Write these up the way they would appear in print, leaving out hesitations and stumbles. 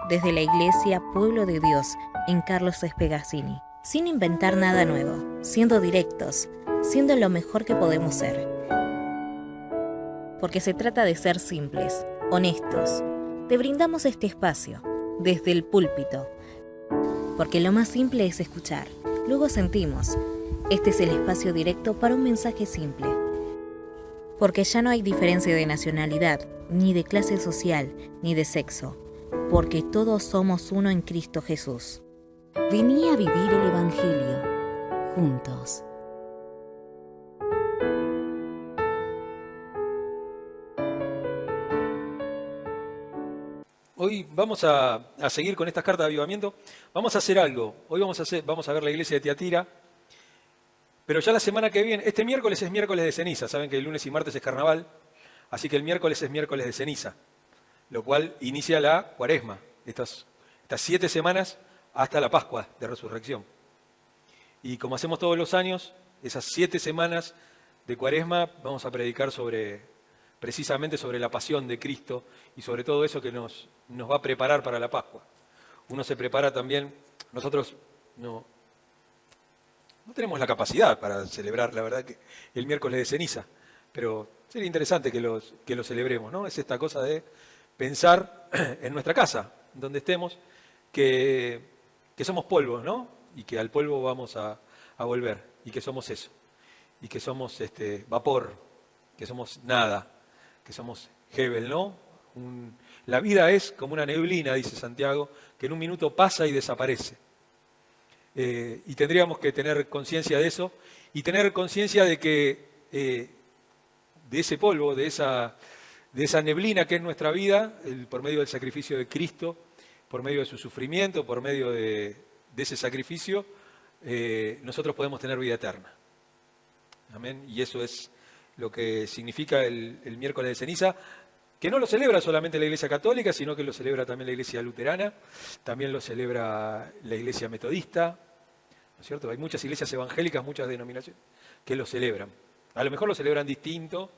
desde la Iglesia Pueblo de Dios en Carlos Espegazzini, sin inventar nada nuevo, siendo directos, siendo lo mejor que podemos ser. Porque se trata de ser simples, honestos. Te brindamos este espacio, desde el púlpito, porque lo más simple es escuchar, luego sentimos. Este es el espacio directo para un mensaje simple. Porque ya no hay diferencia de nacionalidad, ni de clase social, ni de sexo, porque todos somos uno en Cristo Jesús. Vení a vivir el Evangelio, juntos. Hoy vamos a seguir con estas cartas de avivamiento. Vamos a hacer algo. Hoy vamos a ver la iglesia de Tiatira. Pero ya la semana que viene, este miércoles es miércoles de ceniza. Saben que el lunes y martes es carnaval. Así que el miércoles es miércoles de ceniza. Lo cual inicia la cuaresma. Estas 7 semanas hasta la Pascua de Resurrección. Y como hacemos todos los años, esas 7 semanas de cuaresma vamos a predicar precisamente sobre la pasión de Cristo y sobre todo eso que nos va a preparar para la Pascua. Uno se prepara también, nosotros no tenemos la capacidad para celebrar, la verdad, que el miércoles de ceniza, pero sería interesante que lo celebremos, ¿no? Es esta cosa de pensar en nuestra casa, donde estemos, que somos polvo, ¿no? Y que al polvo vamos a volver, y que somos eso, y que somos vapor, que somos nada, que somos Hebel, ¿no? La vida es como una neblina, dice Santiago, que en un minuto pasa y desaparece. Y tendríamos que tener conciencia de eso y tener conciencia de que de ese polvo, de esa neblina que es nuestra vida, por medio del sacrificio de Cristo, por medio de su sufrimiento, por medio de ese sacrificio, nosotros podemos tener vida eterna. Amén. Y eso es lo que significa el miércoles de ceniza, que no lo celebra solamente la Iglesia Católica, sino que lo celebra también la Iglesia Luterana, también lo celebra la Iglesia Metodista, ¿no es cierto? Hay muchas iglesias evangélicas, muchas denominaciones que lo celebran. A lo mejor lo celebran distinto.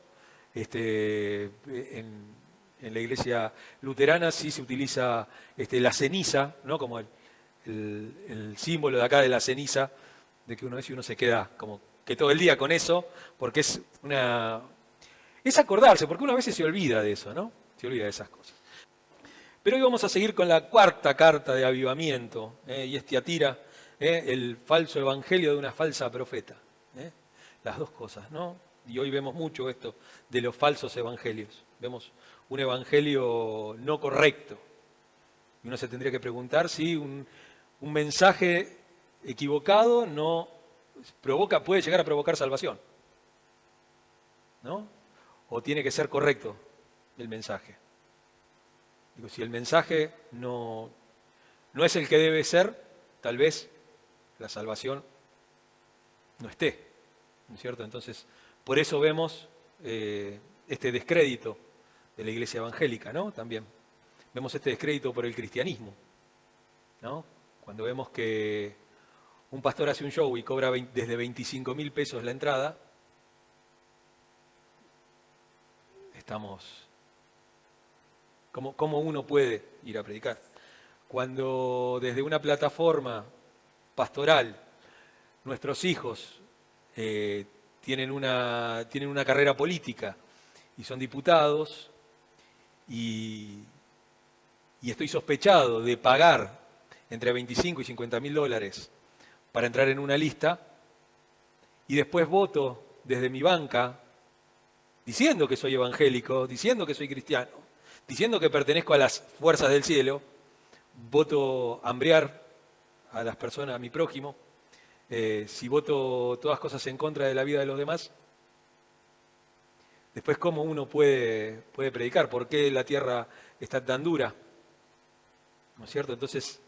En la Iglesia Luterana sí se utiliza la ceniza, ¿no? Como el símbolo de acá de la ceniza, de que uno es y uno se queda como que todo el día con eso, porque es acordarse, porque uno a veces se olvida de eso, ¿no? Se olvida de esas cosas. Pero hoy vamos a seguir con la cuarta carta de avivamiento, y es Tiatira, el falso evangelio de una falsa profeta. Las dos cosas, ¿no? Y hoy vemos mucho esto de los falsos evangelios. Vemos un evangelio no correcto. Y uno se tendría que preguntar si un mensaje equivocado puede llegar a provocar salvación, ¿no? O tiene que ser correcto el mensaje. Digo, si el mensaje no es el que debe ser, tal vez la salvación no esté, ¿no es cierto? Entonces, por eso vemos este descrédito de la iglesia evangélica, ¿no? También vemos este descrédito por el cristianismo, ¿no? Cuando vemos que un pastor hace un show y cobra desde 25.000 pesos la entrada, ¿Cómo uno puede ir a predicar? Cuando desde una plataforma pastoral nuestros hijos tienen una carrera política y son diputados y estoy sospechado de pagar entre 25 y 50.000 dólares para entrar en una lista y después voto desde mi banca diciendo que soy evangélico, diciendo que soy cristiano, diciendo que pertenezco a las fuerzas del cielo, voto hambrear a las personas, a mi prójimo, si voto todas cosas en contra de la vida de los demás, después cómo uno puede predicar, por qué la tierra está tan dura, ¿no es cierto? Entonces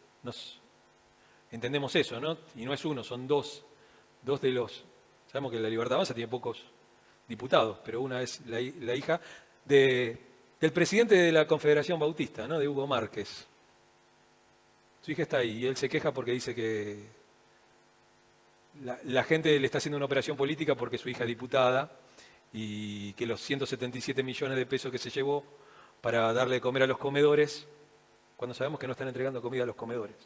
entendemos eso, ¿no? Y no es uno, son dos de los... Sabemos que la Libertad Avanza tiene pocos diputados, pero una es la hija del presidente de la Confederación Bautista, ¿no? De Hugo Márquez. Su hija está ahí y él se queja porque dice que la gente le está haciendo una operación política porque su hija es diputada y que los 177 millones de pesos que se llevó para darle de comer a los comedores cuando sabemos que no están entregando comida a los comedores.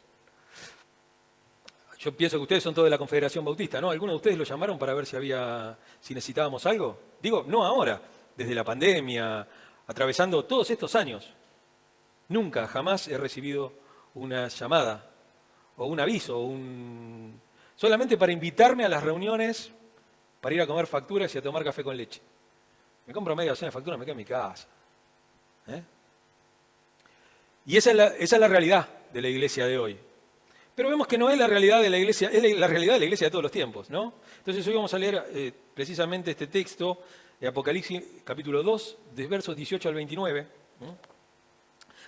Yo pienso que ustedes son todos de la Confederación Bautista, ¿no? ¿Algunos de ustedes lo llamaron para ver si necesitábamos algo? Digo, no ahora, desde la pandemia, atravesando todos estos años. Nunca, jamás he recibido una llamada o un aviso, solamente para invitarme a las reuniones, para ir a comer facturas y a tomar café con leche. Me compro media docena de facturas, me quedo en mi casa. Y esa es la realidad de la iglesia de hoy. Pero vemos que no es la realidad de la iglesia, es la realidad de la iglesia de todos los tiempos, ¿no? Entonces hoy vamos a leer precisamente este texto de Apocalipsis capítulo 2, de versos 18 al 29.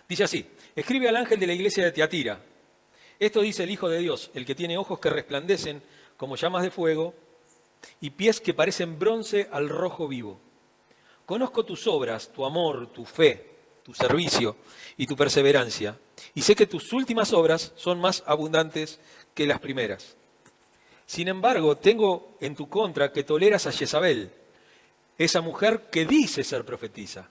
Dice así: escribe al ángel de la iglesia de Tiatira. Esto dice el Hijo de Dios, el que tiene ojos que resplandecen como llamas de fuego y pies que parecen bronce al rojo vivo. Conozco tus obras, tu amor, tu fe, tu servicio y tu perseverancia, y sé que tus últimas obras son más abundantes que las primeras. Sin embargo, tengo en tu contra que toleras a Jezabel, esa mujer que dice ser profetisa.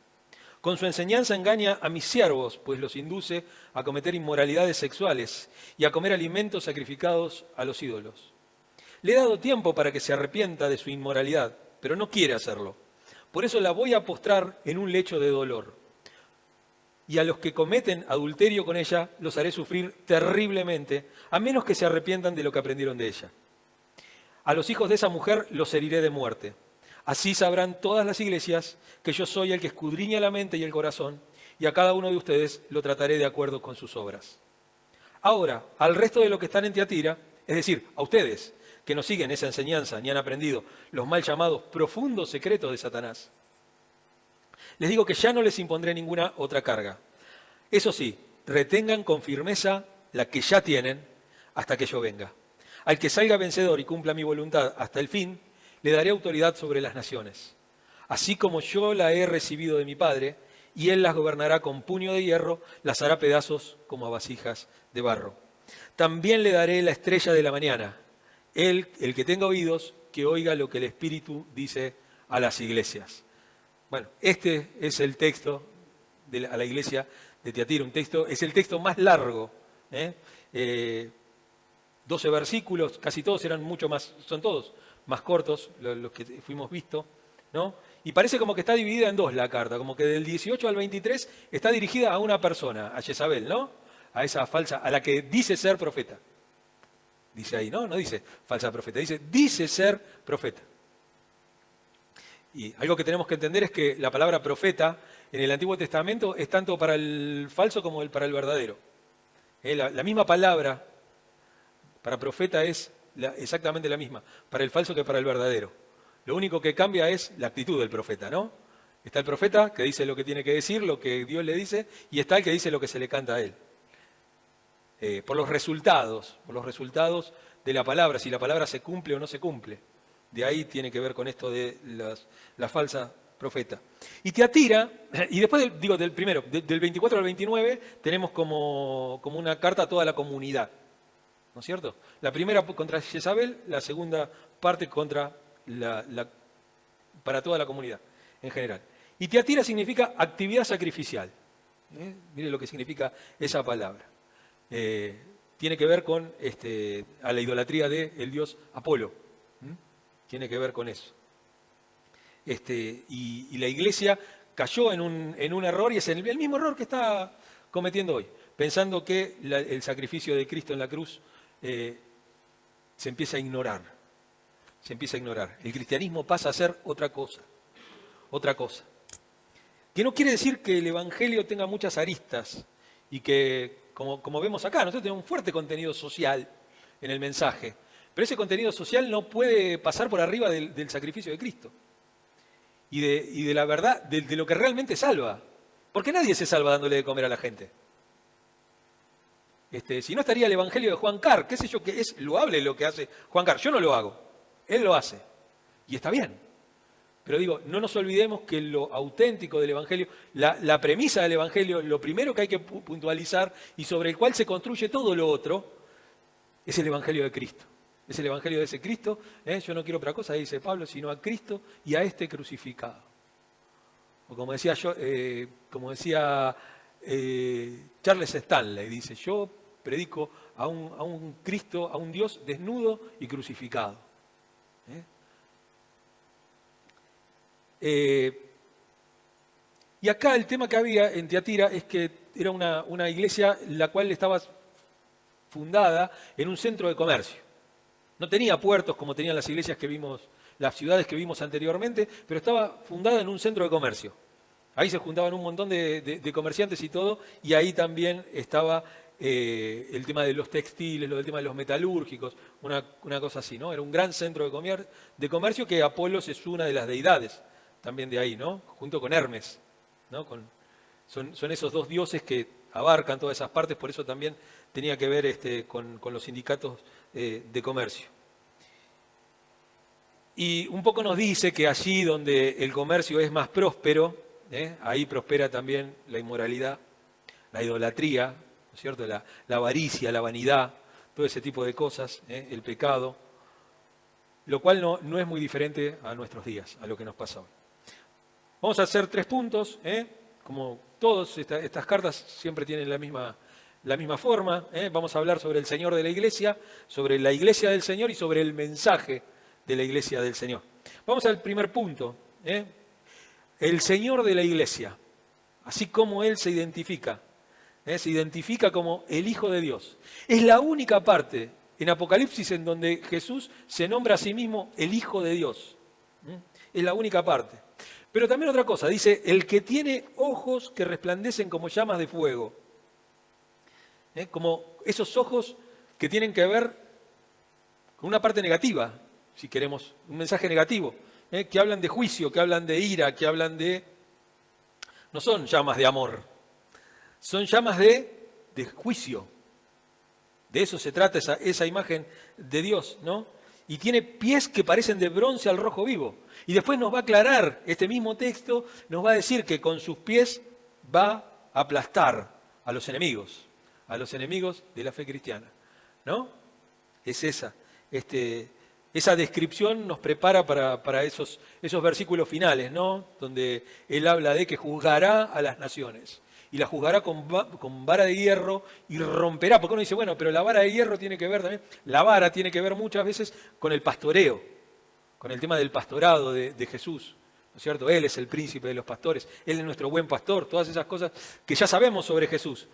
Con su enseñanza engaña a mis siervos, pues los induce a cometer inmoralidades sexuales y a comer alimentos sacrificados a los ídolos. Le he dado tiempo para que se arrepienta de su inmoralidad, pero no quiere hacerlo. Por eso la voy a postrar en un lecho de dolor. Y a los que cometen adulterio con ella los haré sufrir terriblemente, a menos que se arrepientan de lo que aprendieron de ella. A los hijos de esa mujer los heriré de muerte. Así sabrán todas las iglesias que yo soy el que escudriña la mente y el corazón, y a cada uno de ustedes lo trataré de acuerdo con sus obras. Ahora, al resto de los que están en Tiatira, es decir, a ustedes, que no siguen esa enseñanza ni han aprendido los mal llamados profundos secretos de Satanás, les digo que ya no les impondré ninguna otra carga. Eso sí, retengan con firmeza la que ya tienen hasta que yo venga. Al que salga vencedor y cumpla mi voluntad hasta el fin, le daré autoridad sobre las naciones. Así como yo la he recibido de mi Padre, y él las gobernará con puño de hierro, las hará pedazos como a vasijas de barro. También le daré la estrella de la mañana. Él, el que tenga oídos, que oiga lo que el Espíritu dice a las iglesias. Bueno, este es el texto a la iglesia de Tiatira. Es el texto más largo. 12 versículos, casi todos son todos más cortos, los que fuimos visto, ¿no? Y parece como que está dividida en dos la carta, como que del 18 al 23 está dirigida a una persona, a Jezabel, ¿no? A esa falsa, a la que dice ser profeta. Dice ahí, ¿no? No dice falsa profeta, dice ser profeta. Y algo que tenemos que entender es que la palabra profeta en el Antiguo Testamento es tanto para el falso como para el verdadero. La misma palabra para profeta es exactamente la misma, para el falso que para el verdadero. Lo único que cambia es la actitud del profeta, ¿no? Está el profeta que dice lo que tiene que decir, lo que Dios le dice, y está el que dice lo que se le canta a él. Por los resultados de la palabra, si la palabra se cumple o no se cumple. De ahí tiene que ver con esto de la falsa profeta. Y Tiatira, y después del 24 al 29, tenemos como una carta a toda la comunidad. ¿No es cierto? La primera contra Jezabel, la segunda parte para toda la comunidad en general. Y Tiatira significa actividad sacrificial. Mire lo que significa esa palabra. Tiene que ver con a la idolatría del dios Apolo. Tiene que ver con eso. Y la iglesia cayó en un error, y es el mismo error que está cometiendo hoy, pensando que el sacrificio de Cristo en la cruz se empieza a ignorar. El cristianismo pasa a ser otra cosa. Que no quiere decir que el Evangelio tenga muchas aristas y que, como vemos acá, nosotros tenemos un fuerte contenido social en el mensaje. Pero ese contenido social no puede pasar por arriba del sacrificio de Cristo. Y de la verdad, de lo que realmente salva. Porque nadie se salva dándole de comer a la gente. Si no estaría el Evangelio de Juan Carr, qué sé yo, que es loable lo que hace Juan Carr. Yo no lo hago, él lo hace. Y está bien. Pero digo, no nos olvidemos que lo auténtico del Evangelio, la premisa del Evangelio, lo primero que hay que puntualizar y sobre el cual se construye todo lo otro, es el Evangelio de Cristo. Es el Evangelio de ese Cristo. Yo no quiero otra cosa, dice Pablo, sino a Cristo y a este crucificado. O como decía Charles Stanley, dice, yo predico a un Cristo, a un Dios desnudo y crucificado. Y acá el tema que había en Tiatira es que era una iglesia la cual estaba fundada en un centro de comercio. No tenía puertos como tenían las iglesias que vimos, las ciudades que vimos anteriormente, pero estaba fundada en un centro de comercio. Ahí se juntaban un montón de comerciantes y todo, y ahí también estaba el tema de los textiles, el tema de los metalúrgicos, una cosa así, ¿no? Era un gran centro de comercio que Apolos es una de las deidades también de ahí, ¿no? Junto con Hermes, ¿no? Son esos dos dioses que abarcan todas esas partes, por eso también tenía que ver con los sindicatos de comercio. Y un poco nos dice que allí donde el comercio es más próspero, ahí prospera también la inmoralidad, la idolatría, ¿no es cierto? La avaricia, la vanidad, todo ese tipo de cosas, el pecado, lo cual no es muy diferente a nuestros días, a lo que nos pasa hoy. Vamos a hacer 3 puntos, como todas estas cartas siempre tienen la misma forma. Vamos a hablar sobre el Señor de la Iglesia, sobre la Iglesia del Señor y sobre el mensaje de la Iglesia del Señor. Vamos al primer punto. El Señor de la Iglesia, así como Él se identifica como el Hijo de Dios. Es la única parte en Apocalipsis en donde Jesús se nombra a sí mismo el Hijo de Dios. Es la única parte. Pero también otra cosa, dice, el que tiene ojos que resplandecen como llamas de fuego. Como esos ojos que tienen que ver con una parte negativa, si queremos, un mensaje negativo, que hablan de juicio, que hablan de ira, que hablan de... No son llamas de amor, son llamas de juicio. De eso se trata esa imagen de Dios, ¿no? Y tiene pies que parecen de bronce al rojo vivo. Y después nos va a aclarar, este mismo texto nos va a decir que con sus pies va a aplastar a los enemigos de la fe cristiana, ¿no? Es esa descripción nos prepara para esos versículos finales, ¿no? Donde él habla de que juzgará a las naciones. Y la juzgará con vara de hierro y romperá. Porque uno dice, bueno, pero la vara de hierro tiene que ver también, la vara tiene que ver muchas veces con el pastoreo, con el tema del pastorado de Jesús, ¿no es cierto? Él es el príncipe de los pastores, Él es nuestro buen pastor, todas esas cosas que ya sabemos sobre Jesús.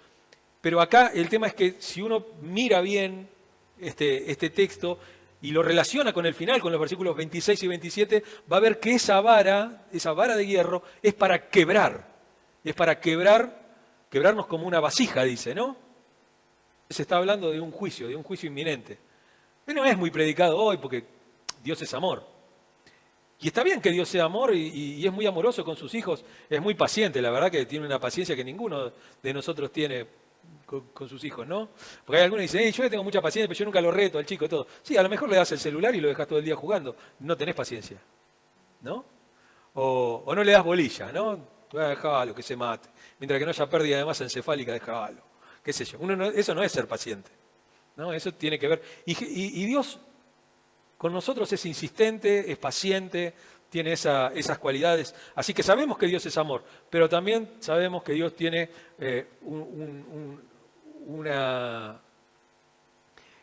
Pero acá el tema es que si uno mira bien este texto y lo relaciona con el final, con los versículos 26 y 27, va a ver que esa vara de hierro es para quebrarnos como una vasija, dice, ¿no? Se está hablando de un juicio inminente. No es muy predicado hoy porque Dios es amor. Y está bien que Dios sea amor y es muy amoroso con sus hijos, es muy paciente, la verdad que tiene una paciencia que ninguno de nosotros tiene con sus hijos, ¿no? Porque hay algunos que dicen, yo le tengo mucha paciencia, pero yo nunca lo reto al chico y todo. Sí, a lo mejor le das el celular y lo dejas todo el día jugando, no tenés paciencia, ¿no? O no le das bolilla, ¿no? Déjalo, que se mate. Mientras que no haya pérdida de masa encefálica, déjalo. ¿Qué sé yo? Eso no es ser paciente, ¿no? Eso tiene que ver. Y Dios con nosotros es insistente, es paciente, tiene esas cualidades. Así que sabemos que Dios es amor, pero también sabemos que Dios tiene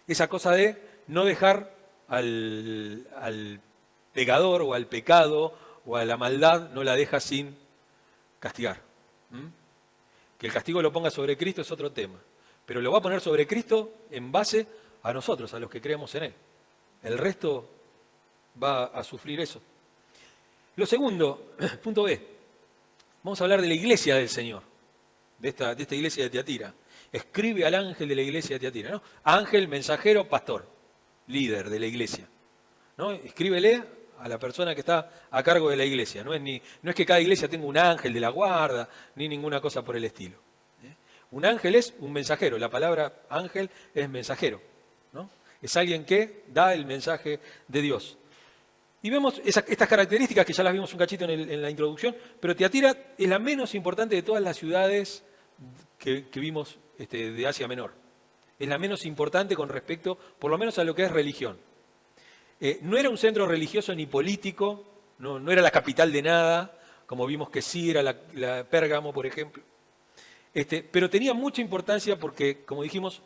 esa cosa de no dejar al pecador o al pecado o a la maldad, no la deja sin castigar. Que el castigo lo ponga sobre Cristo es otro tema, pero lo va a poner sobre Cristo en base a nosotros, a los que creemos en Él. El resto va a sufrir eso. Lo segundo, punto B, vamos a hablar de la iglesia del Señor, de esta iglesia de Tiatira. Escribe al ángel de la iglesia de Tiatira, ¿no? Ángel, mensajero, pastor, líder de la iglesia, ¿no? Escríbele a la persona que está a cargo de la iglesia. No es que cada iglesia tenga un ángel de la guarda, ni ninguna cosa por el estilo. Un ángel es un mensajero, la palabra ángel es mensajero, ¿no? Es alguien que da el mensaje de Dios. Y vemos estas características que ya las vimos un cachito en la introducción, pero Tiatira es la menos importante de todas las ciudades que vimos de Asia Menor. Es la menos importante con respecto, por lo menos, a lo que es religión. No era un centro religioso ni político, no era la capital de nada, como vimos que sí era la Pérgamo, por ejemplo. Pero tenía mucha importancia porque, como dijimos,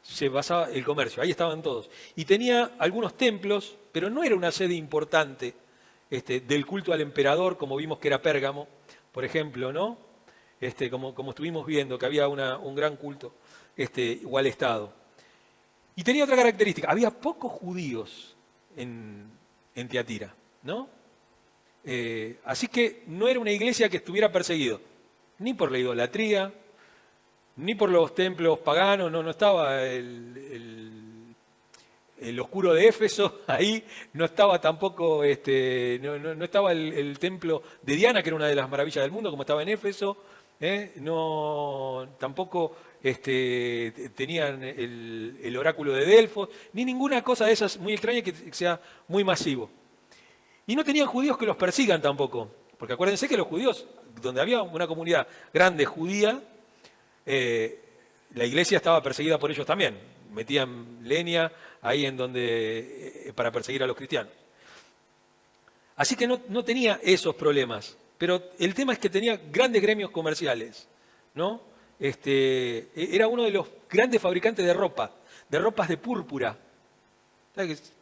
se basaba el comercio, ahí estaban todos. Y tenía algunos templos, pero no era una sede importante del culto al emperador, como vimos que era Pérgamo, por ejemplo, ¿no? Como estuvimos viendo, que había un gran culto o al Estado. Y tenía otra característica, había pocos judíos en Tiatira, ¿no? Así que no era una iglesia que estuviera perseguido, ni por la idolatría, ni por los templos paganos, no estaba el oscuro de Éfeso ahí, no estaba tampoco, no estaba el templo de Diana, que era una de las maravillas del mundo, como estaba en Éfeso, no, tampoco tenían el oráculo de Delfos, ni ninguna cosa de esas muy extraña que sea muy masivo. Y no tenían judíos que los persigan tampoco, porque acuérdense que los judíos, donde había una comunidad grande judía, la iglesia estaba perseguida por ellos también. Metían leña ahí en donde para perseguir a los cristianos. Así que no tenía esos problemas. Pero el tema es que tenía grandes gremios comerciales, ¿no? Era uno de los grandes fabricantes de ropa, de ropas de púrpura.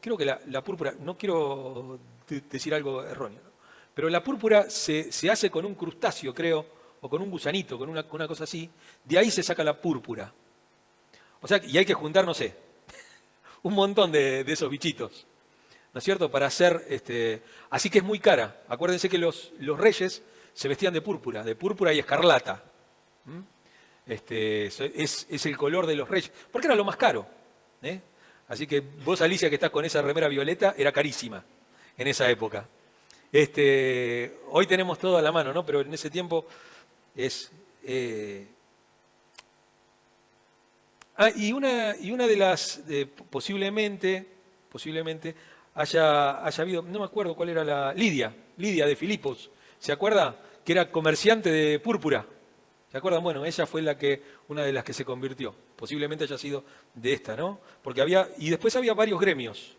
Creo que la púrpura, no quiero decir algo erróneo, ¿no? Pero la púrpura se hace con un crustáceo, creo, o con un gusanito, con una cosa así. De ahí se saca la púrpura. O sea, y hay que juntar, no sé, un montón de esos bichitos, ¿no es cierto? Para hacer, así que es muy cara. Acuérdense que los reyes se vestían de púrpura y escarlata. Es el color de los reyes, porque era lo más caro. Así que vos, Alicia, que estás con esa remera violeta, era carísima en esa época. Hoy tenemos todo a la mano, ¿no? Pero en ese tiempo es... y una de las, posiblemente haya habido, no me acuerdo cuál era Lidia de Filipos, ¿se acuerda? Que era comerciante de púrpura. ¿Se acuerdan? Bueno, ella fue una de las que se convirtió. Posiblemente haya sido de esta, ¿no? Y después había varios gremios,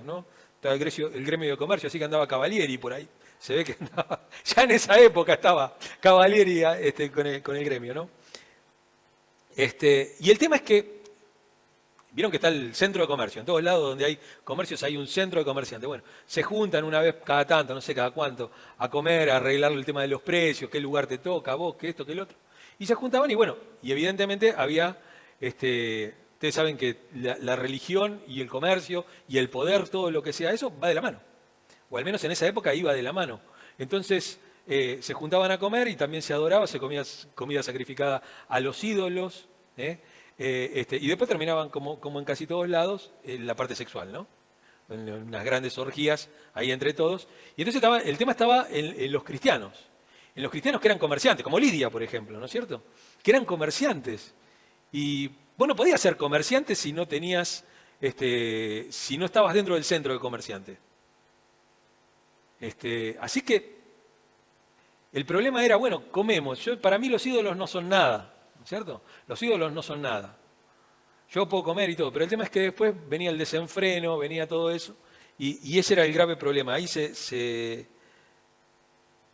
¿no? Estaba el gremio de comercio, así que andaba Cavalieri por ahí. Se ve que andaba, ya en esa época estaba Cavalieri con el gremio, ¿no? Y el tema es que, vieron que está el centro de comercio, en todos lados donde hay comercios hay un centro de comerciantes. Bueno, se juntan una vez cada tanto, no sé cada cuánto, a comer, a arreglar el tema de los precios, qué lugar te toca, a vos, qué esto, qué el otro. Y se juntaban y bueno, y evidentemente había, ustedes saben que la religión y el comercio y el poder, todo lo que sea eso, va de la mano. O al menos en esa época iba de la mano. Entonces se juntaban a comer y también se adoraba, se comía comida sacrificada a los ídolos, y después terminaban, como en casi todos lados, en la parte sexual, ¿no? En unas grandes orgías ahí entre todos. Y entonces el tema estaba en los cristianos. En los cristianos que eran comerciantes, como Lidia, por ejemplo, ¿no es cierto? Que eran comerciantes. Y vos no podías ser comerciante si no tenías, si no estabas dentro del centro de comerciante. Así que el problema era, bueno, comemos. Para mí los ídolos no son nada, ¿no es cierto? Los ídolos no son nada. Yo puedo comer y todo, pero el tema es que después venía el desenfreno, venía todo eso, y ese era el grave problema. Ahí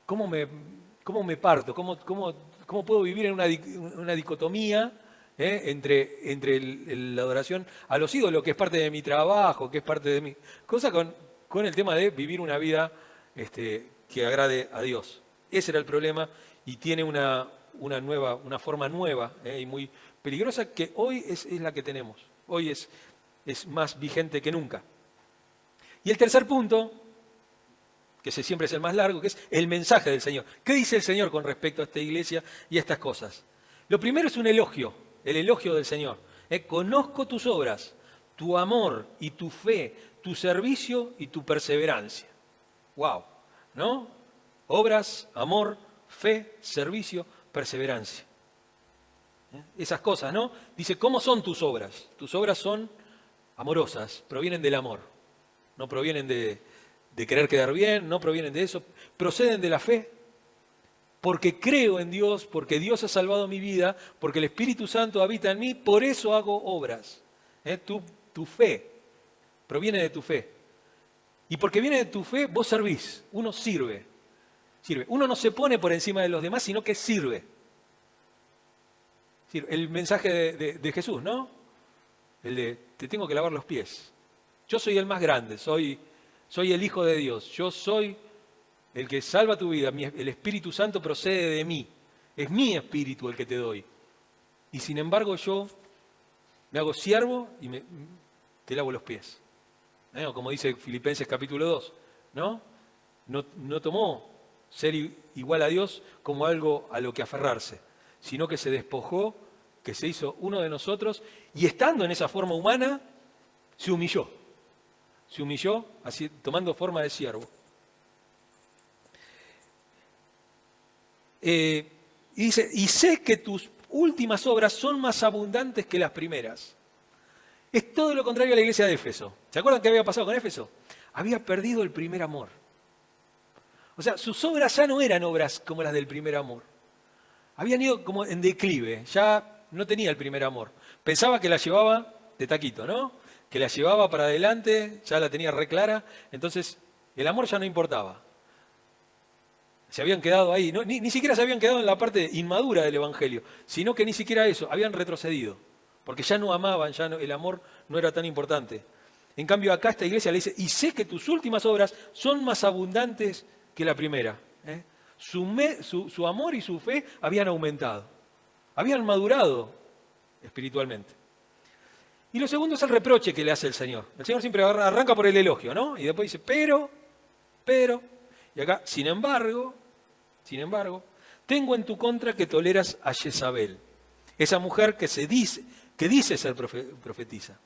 ¿cómo me parto? ¿Cómo puedo vivir en una dicotomía entre la adoración a los ídolos, que es parte de mi trabajo, que es parte de mi cosa, con el tema de vivir una vida que agrade a Dios? Ese era el problema y tiene una forma nueva y muy peligrosa que hoy es la que tenemos. Hoy es más vigente que nunca. Y el tercer punto, que siempre es el más largo, que es el mensaje del Señor. ¿Qué dice el Señor con respecto a esta iglesia y a estas cosas? Lo primero es un elogio, el elogio del Señor. Conozco tus obras, tu amor y tu fe, tu servicio y tu perseverancia. ¡Wow! ¿No? Obras, amor, fe, servicio, perseverancia. Esas cosas, ¿no? Dice, ¿cómo son tus obras? Tus obras son amorosas, provienen del amor. No provienen de querer quedar bien, no provienen de eso. Proceden de la fe. Porque creo en Dios, porque Dios ha salvado mi vida, porque el Espíritu Santo habita en mí, por eso hago obras. Tu fe proviene de tu fe. Y porque viene de tu fe, vos servís. Uno sirve. Uno no se pone por encima de los demás, sino que sirve. Es decir, el mensaje de Jesús, ¿no? El de, te tengo que lavar los pies. Yo soy el más grande, soy el Hijo de Dios. Yo soy el que salva tu vida. El Espíritu Santo procede de mí. Es mi espíritu el que te doy. Y sin embargo yo me hago siervo y te lavo los pies. Como dice Filipenses capítulo 2, ¿no? No tomó ser igual a Dios como algo a lo que aferrarse, sino que se despojó, que se hizo uno de nosotros y estando en esa forma humana, se humilló. Se humilló así, tomando forma de siervo. Y dice, y sé que tus últimas obras son más abundantes que las primeras. Es todo lo contrario a la iglesia de Éfeso. ¿Se acuerdan qué había pasado con Éfeso? Había perdido el primer amor. O sea, sus obras ya no eran obras como las del primer amor. Habían ido como en declive, ya no tenía el primer amor. Pensaba que la llevaba de taquito, ¿no? Que la llevaba para adelante, ya la tenía re clara, entonces el amor ya no importaba. Se habían quedado ahí, ¿no? Ni siquiera se habían quedado en la parte inmadura del Evangelio, sino que ni siquiera eso, habían retrocedido, porque ya no amaban, el amor no era tan importante. En cambio acá esta iglesia le dice, y sé que tus últimas obras son más abundantes que la primera. Su amor y su fe habían aumentado, habían madurado espiritualmente. Y lo segundo es el reproche que le hace el Señor. El Señor siempre arranca por el elogio, ¿no? Y después dice, pero, y acá, sin embargo, tengo en tu contra que toleras a Jezabel, esa mujer que dice ser profetisa.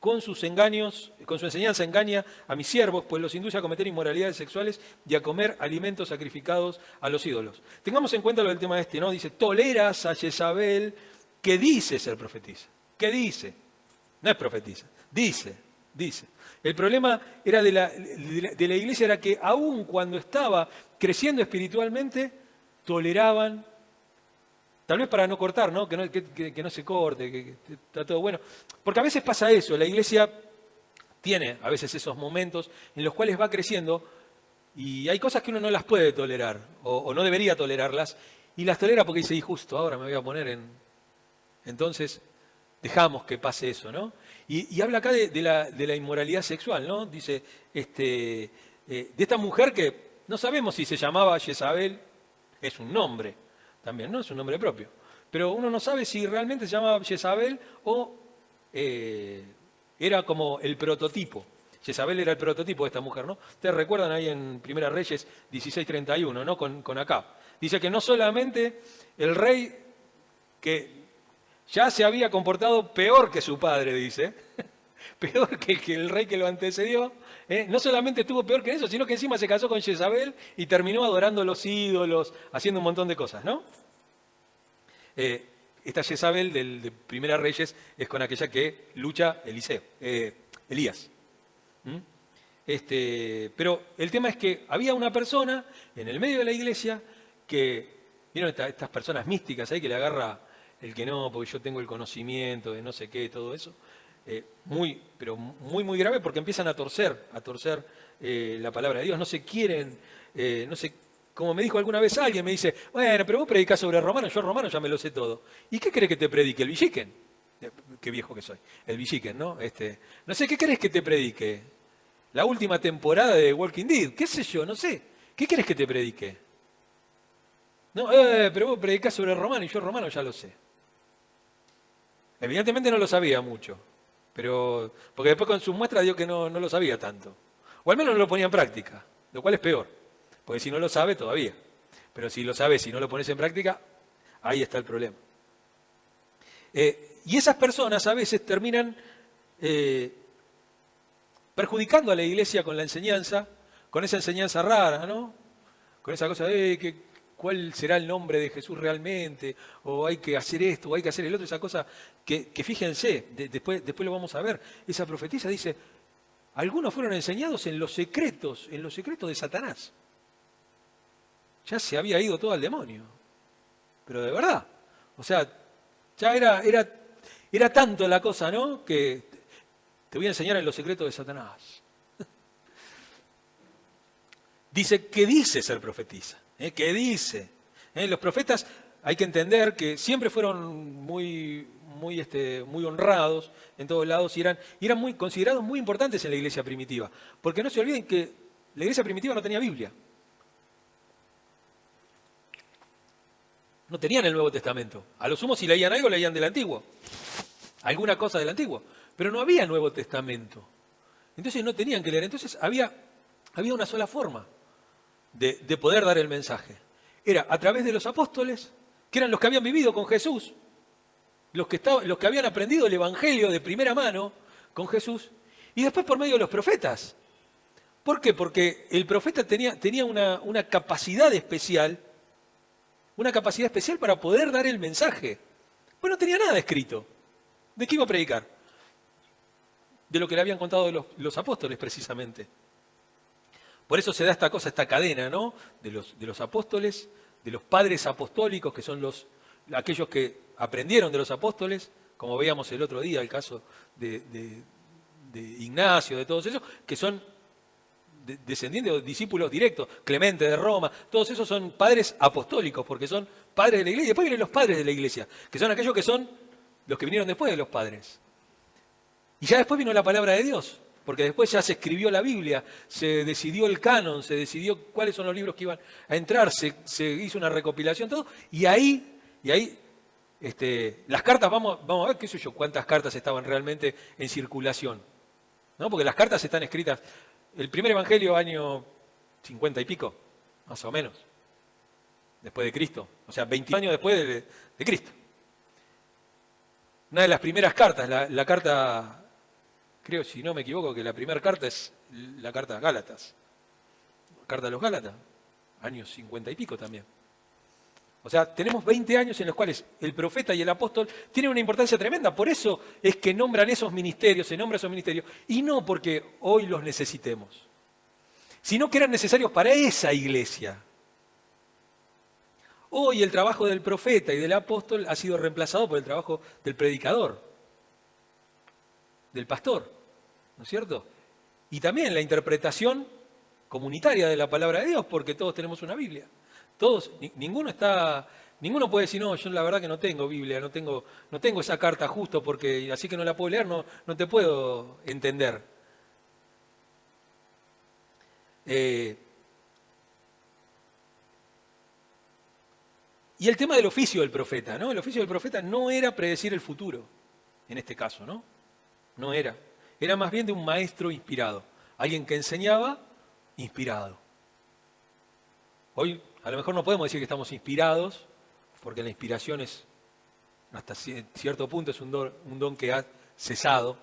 Con sus engaños, con su enseñanza engaña a mis siervos, pues los induce a cometer inmoralidades sexuales y a comer alimentos sacrificados a los ídolos. Tengamos en cuenta lo del tema este, ¿no? Dice, toleras a Jezabel que dice ser profetisa. ¿Qué dice? No es profetisa, dice. El problema era de la iglesia era que aun cuando estaba creciendo espiritualmente, toleraban, tal vez para no cortar, ¿no? Que no se corte, que está todo bueno. Porque a veces pasa eso, la iglesia tiene a veces esos momentos en los cuales va creciendo y hay cosas que uno no las puede tolerar o no debería tolerarlas y las tolera porque dice, y justo ahora me voy a poner en... Entonces dejamos que pase eso, ¿no? Y habla acá de la inmoralidad sexual, ¿no? Dice, de esta mujer que no sabemos si se llamaba Jezabel, es un nombre también, ¿no? Es un nombre propio. Pero uno no sabe si realmente se llamaba Jezabel o era como el prototipo. Jezabel era el prototipo de esta mujer, ¿no? Ustedes recuerdan ahí en Primera Reyes 16:31, ¿no? Con Acab. Dice que no solamente el rey que ya se había comportado peor que su padre, dice, peor que el rey que lo antecedió, no solamente estuvo peor que eso, sino que encima se casó con Jezabel y terminó adorando a los ídolos, haciendo un montón de cosas, ¿no? Esta Jezabel de Primera Reyes es con aquella que lucha Elías. Pero el tema es que había una persona en el medio de la iglesia que, ¿vieron estas personas místicas ahí que le agarra el que no, porque yo tengo el conocimiento de no sé qué, todo eso? Pero muy grave porque empiezan a torcer la palabra de Dios, no se quieren, no sé, como me dijo alguna vez alguien, me dice, bueno, pero vos predicás sobre Romanos, yo Romanos ya me lo sé todo. ¿Y qué querés que te predique? ¿El Villiquen? Qué viejo que soy. El Villiquen, ¿no? No sé, ¿qué querés que te predique? La última temporada de Walking Dead, qué sé yo, no sé. ¿Qué querés que te predique? No, pero vos predicás sobre Romanos y yo Romanos ya lo sé. Evidentemente no lo sabía mucho, pero porque después con sus muestras dio que no lo sabía tanto. O al menos no lo ponía en práctica, lo cual es peor. Porque si no lo sabe, todavía. Pero si lo sabes y no lo pones en práctica, ahí está el problema. Y esas personas a veces terminan perjudicando a la iglesia con la enseñanza, con esa enseñanza rara, ¿no? Con esa cosa de cuál será el nombre de Jesús realmente, o hay que hacer esto, o hay que hacer el otro, esa cosa que fíjense, después lo vamos a ver. Esa profetisa dice, algunos fueron enseñados en los secretos de Satanás. Ya se había ido todo al demonio. Pero de verdad. O sea, ya era tanto la cosa, ¿no? Que te voy a enseñar en los secretos de Satanás. Dice que dice ser profetisa. Que dice. Los profetas hay que entender que siempre fueron muy honrados en todos lados y eran muy considerados muy importantes en la iglesia primitiva. Porque no se olviden que la iglesia primitiva no tenía Biblia. No tenían el Nuevo Testamento. A lo sumo, si leían algo, leían del Antiguo. Alguna cosa del Antiguo. Pero no había Nuevo Testamento. Entonces no tenían que leer. Entonces había una sola forma de poder dar el mensaje. Era a través de los apóstoles, que eran los que habían vivido con Jesús, los que habían aprendido el Evangelio de primera mano con Jesús, y después por medio de los profetas. ¿Por qué? Porque el profeta tenía una capacidad especial, para poder dar el mensaje. Pues no tenía nada escrito. ¿De qué iba a predicar? De lo que le habían contado los apóstoles, precisamente. Por eso se da esta cadena, ¿no? De los apóstoles, de los padres apostólicos, que son aquellos que aprendieron de los apóstoles, como veíamos el otro día, el caso de Ignacio, de todos esos, que son descendientes o discípulos directos, Clemente de Roma, todos esos son padres apostólicos, porque son padres de la iglesia. Y después vienen los padres de la iglesia, que son aquellos que son los que vinieron después de los padres. Y ya después vino la palabra de Dios, porque después ya se escribió la Biblia, se decidió el canon, se decidió cuáles son los libros que iban a entrar, se hizo una recopilación, todo, y ahí las cartas, vamos a ver, qué sé yo, cuántas cartas estaban realmente en circulación, ¿no? Porque las cartas están escritas, el primer evangelio año 50 y pico, más o menos, después de Cristo, o sea, 20 años después de Cristo. Una de las primeras cartas, la carta, creo, si no me equivoco, que la primera carta es la carta a Gálatas, carta a los Gálatas, años 50 y pico también. O sea, tenemos 20 años en los cuales el profeta y el apóstol tienen una importancia tremenda. Por eso es que nombran esos ministerios, se nombran esos ministerios. Y no porque hoy los necesitemos, sino que eran necesarios para esa iglesia. Hoy el trabajo del profeta y del apóstol ha sido reemplazado por el trabajo del predicador, del pastor, ¿no es cierto? Y también la interpretación comunitaria de la palabra de Dios, porque todos tenemos una Biblia. Todos, ninguno puede decir, no, yo la verdad que no tengo Biblia, no tengo esa carta justo porque así que no la puedo leer, no te puedo entender. Y el tema del oficio del profeta, ¿no? El oficio del profeta no era predecir el futuro, en este caso, ¿no? No era. Era más bien de un maestro inspirado, alguien que enseñaba inspirado. Hoy a lo mejor no podemos decir que estamos inspirados, porque la inspiración hasta cierto punto es un don que ha cesado,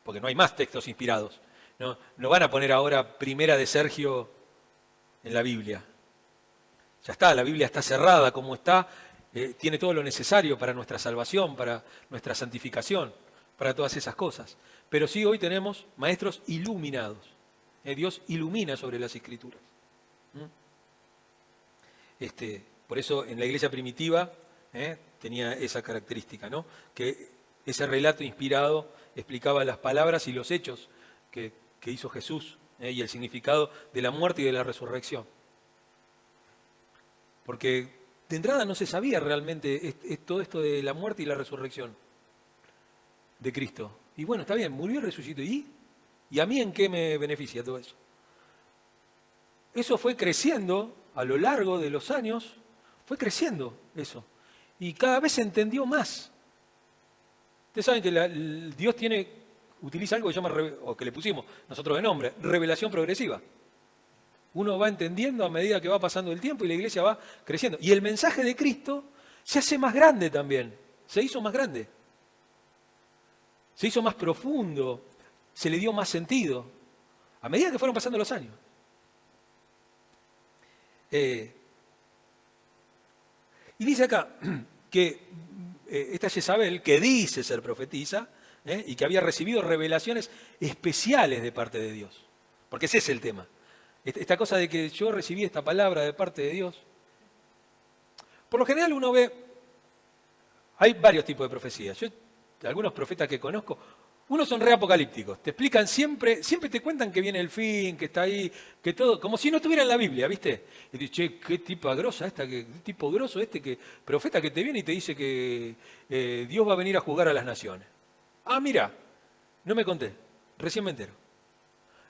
porque no hay más textos inspirados. No van a poner ahora Primera de Sergio en la Biblia. Ya está, la Biblia está cerrada como está, tiene todo lo necesario para nuestra salvación, para nuestra santificación, para todas esas cosas. Pero sí hoy tenemos maestros iluminados. Dios ilumina sobre las Escrituras. Por eso en la iglesia primitiva tenía esa característica, ¿no? Que ese relato inspirado explicaba las palabras y los hechos que hizo Jesús y el significado de la muerte y de la resurrección. Porque de entrada no se sabía realmente todo esto de la muerte y la resurrección de Cristo. Y bueno, está bien, murió y resucitó. ¿Y a mí en qué me beneficia todo eso? Eso fue creciendo a lo largo de los años, fue creciendo eso. Y cada vez se entendió más. Ustedes saben que Dios utiliza algo que llama, o que le pusimos nosotros de nombre, revelación progresiva. Uno va entendiendo a medida que va pasando el tiempo y la iglesia va creciendo. Y el mensaje de Cristo se hace más grande también, se hizo más grande. Se hizo más profundo, se le dio más sentido, a medida que fueron pasando los años. Y dice acá que esta Jezabel, que dice ser profetisa, y que había recibido revelaciones especiales de parte de Dios. Porque ese es el tema. Esta cosa de que yo recibí esta palabra de parte de Dios. Por lo general uno ve, hay varios tipos de profecías. Algunos profetas que conozco, Unos son re apocalípticos, te explican siempre te cuentan que viene el fin, que está ahí, que todo, como si no estuviera en la Biblia, ¿viste? Y dices, che, qué tipo grosa esta, qué tipo grosso que profeta que te viene y te dice que Dios va a venir a juzgar a las naciones. Ah, mira, no me conté, recién me entero.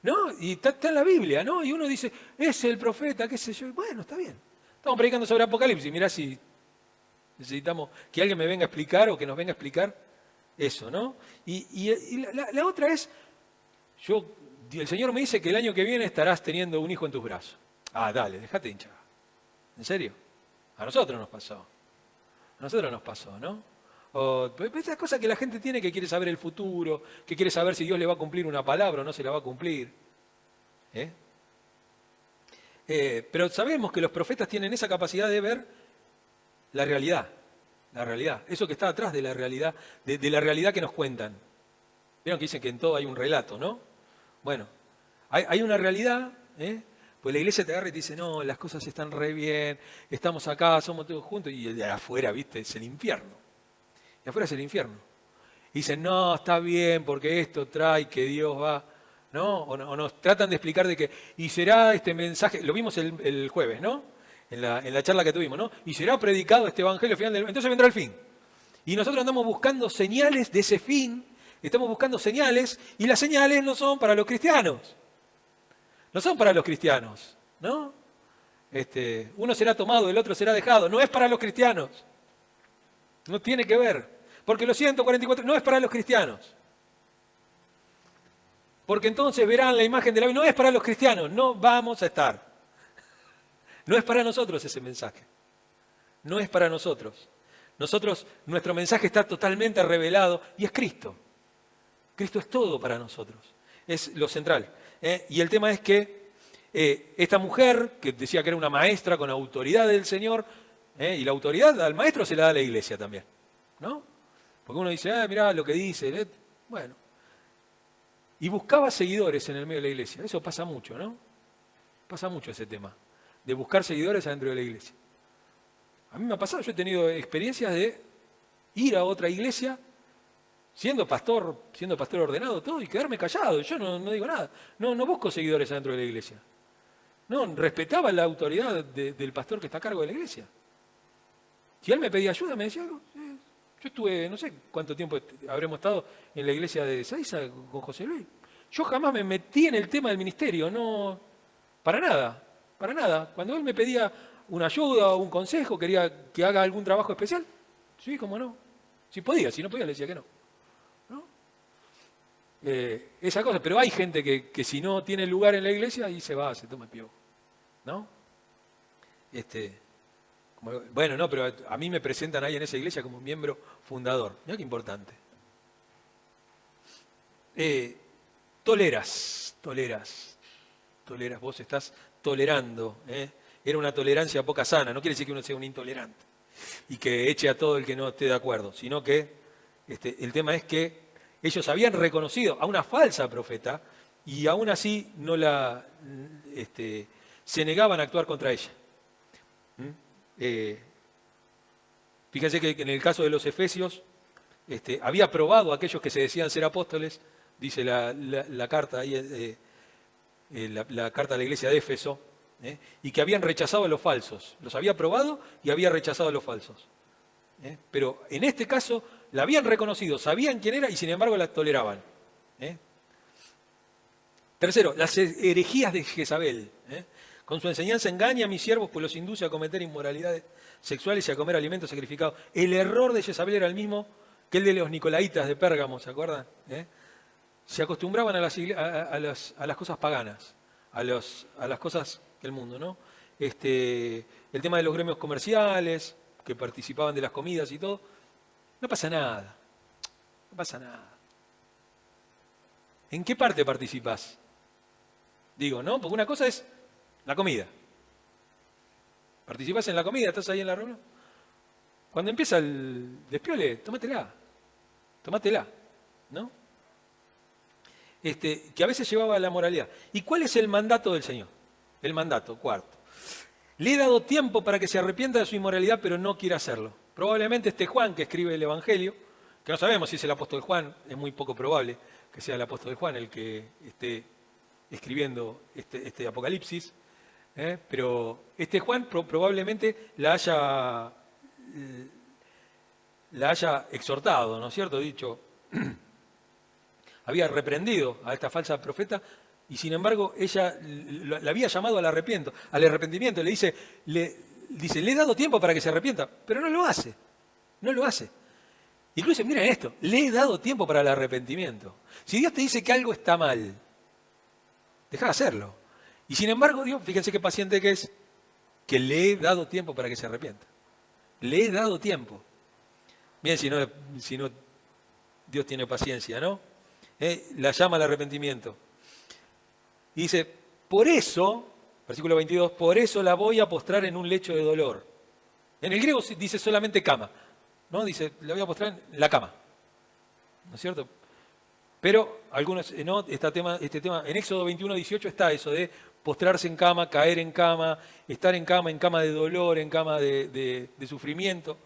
¿No? Y está en la Biblia, ¿no? Y uno dice, es el profeta, qué sé yo. Bueno, está bien. Estamos predicando sobre Apocalipsis, mirá si necesitamos que alguien me venga a explicar o que nos venga a explicar eso, ¿no? Y la otra es, el Señor me dice que el año que viene estarás teniendo un hijo en tus brazos. Ah, dale, déjate hinchar. ¿En serio? A nosotros nos pasó. A nosotros nos pasó, ¿no? O esas cosas que la gente tiene, que quiere saber el futuro, que quiere saber si Dios le va a cumplir una palabra o no se la va a cumplir. Pero sabemos que los profetas tienen esa capacidad de ver la realidad. La realidad, eso que está atrás de la realidad, de la realidad que nos cuentan. Vieron que dicen que en todo hay un relato, ¿no? Bueno, hay una realidad, pues la iglesia te agarra y te dice, no, las cosas están re bien, estamos acá, somos todos juntos, y de afuera, ¿viste? Es el infierno. De afuera es el infierno. Y dicen, no, está bien, porque esto trae que Dios va, ¿no? O nos tratan de explicar de que, y será este mensaje, lo vimos el jueves, ¿no? En la charla que tuvimos, ¿no? Y será predicado este evangelio final del... Entonces vendrá el fin. Y nosotros andamos buscando señales de ese fin, estamos buscando señales, y las señales no son para los cristianos. No son para los cristianos, ¿no? Uno será tomado, el otro será dejado. No es para los cristianos. No tiene que ver. Porque los 144 no es para los cristianos. Porque entonces verán la imagen de la Biblia. No es para los cristianos. No vamos a estar. No es para nosotros ese mensaje. No es para nosotros. Nuestro mensaje está totalmente revelado y es Cristo. Cristo es todo para nosotros. Es lo central. Y el tema es que esta mujer, que decía que era una maestra con autoridad del Señor, y la autoridad al maestro se la da la iglesia también, ¿no? Porque uno dice, mirá lo que dice. Bueno. Y buscaba seguidores en el medio de la iglesia. Eso pasa mucho, ¿no? Pasa mucho ese tema, de buscar seguidores adentro de la iglesia. A mí me ha pasado, yo he tenido experiencias de ir a otra iglesia, siendo pastor ordenado, todo, y quedarme callado. Yo no digo nada. No busco seguidores adentro de la iglesia. No, respetaba la autoridad del pastor que está a cargo de la iglesia. Si él me pedía ayuda, me decía algo. Yo estuve, no sé cuánto tiempo habremos estado en la iglesia de Saiza con José Luis. Yo jamás me metí en el tema del ministerio, no, para nada. Para nada. Cuando él me pedía una ayuda o un consejo, quería que haga algún trabajo especial, sí, cómo no. Si podía, si no podía le decía que no. ¿No? Esa cosa, pero hay gente que si no tiene lugar en la iglesia, ahí se va, se toma el piojo. ¿No? Bueno, no, pero a mí me presentan ahí en esa iglesia como miembro fundador. Mirá qué importante. Toleras, vos estás tolerando. Era una tolerancia poca sana, no quiere decir que uno sea un intolerante y que eche a todo el que no esté de acuerdo, sino que el tema es que ellos habían reconocido a una falsa profeta y aún así no se negaban a actuar contra ella. Fíjense que en el caso de los efesios había probado a aquellos que se decían ser apóstoles, dice la carta ahí, la carta a la iglesia de Éfeso, y que habían rechazado a los falsos. Los había probado y había rechazado a los falsos. Pero en este caso la habían reconocido, sabían quién era y sin embargo la toleraban. Tercero, las herejías de Jezabel. Con su enseñanza engaña a mis siervos, pues los induce a cometer inmoralidades sexuales y a comer alimentos sacrificados. El error de Jezabel era el mismo que el de los nicolaitas de Pérgamo, ¿se acuerdan? Se acostumbraban a las cosas paganas, a las cosas del mundo, ¿no? El tema de los gremios comerciales, que participaban de las comidas y todo. No pasa nada. No pasa nada. ¿En qué parte participás? Digo, ¿no? Porque una cosa es la comida. ¿Participás en la comida? ¿Estás ahí en la reunión? Cuando empieza el despiole, tómatela, ¿no? Que a veces llevaba a la moralidad. ¿Y cuál es el mandato del Señor? El mandato, cuarto. Le he dado tiempo para que se arrepienta de su inmoralidad, pero no quiere hacerlo. Probablemente Juan, que escribe el Evangelio, que no sabemos si es el apóstol Juan, es muy poco probable que sea el apóstol Juan el que esté escribiendo este Apocalipsis, pero este Juan probablemente la haya exhortado, ¿no es cierto? Dicho, había reprendido a esta falsa profeta y sin embargo ella la había llamado al arrepentimiento. Le dice, le he dado tiempo para que se arrepienta, pero no lo hace, no lo hace. Incluso miren esto, le he dado tiempo para el arrepentimiento. Si Dios te dice que algo está mal, deja de hacerlo. Y sin embargo Dios, fíjense qué paciente que es, que le he dado tiempo para que se arrepienta. Le he dado tiempo. Miren si no Dios tiene paciencia, ¿no? La llama al arrepentimiento. Y dice, por eso, versículo 22, por eso la voy a postrar en un lecho de dolor. En el griego dice solamente cama, ¿no? Dice, la voy a postrar en la cama, ¿no es cierto? Pero algunos, ¿no? Este tema, en Éxodo 21, 18 está eso de postrarse en cama, caer en cama, estar en cama de dolor, en cama de sufrimiento,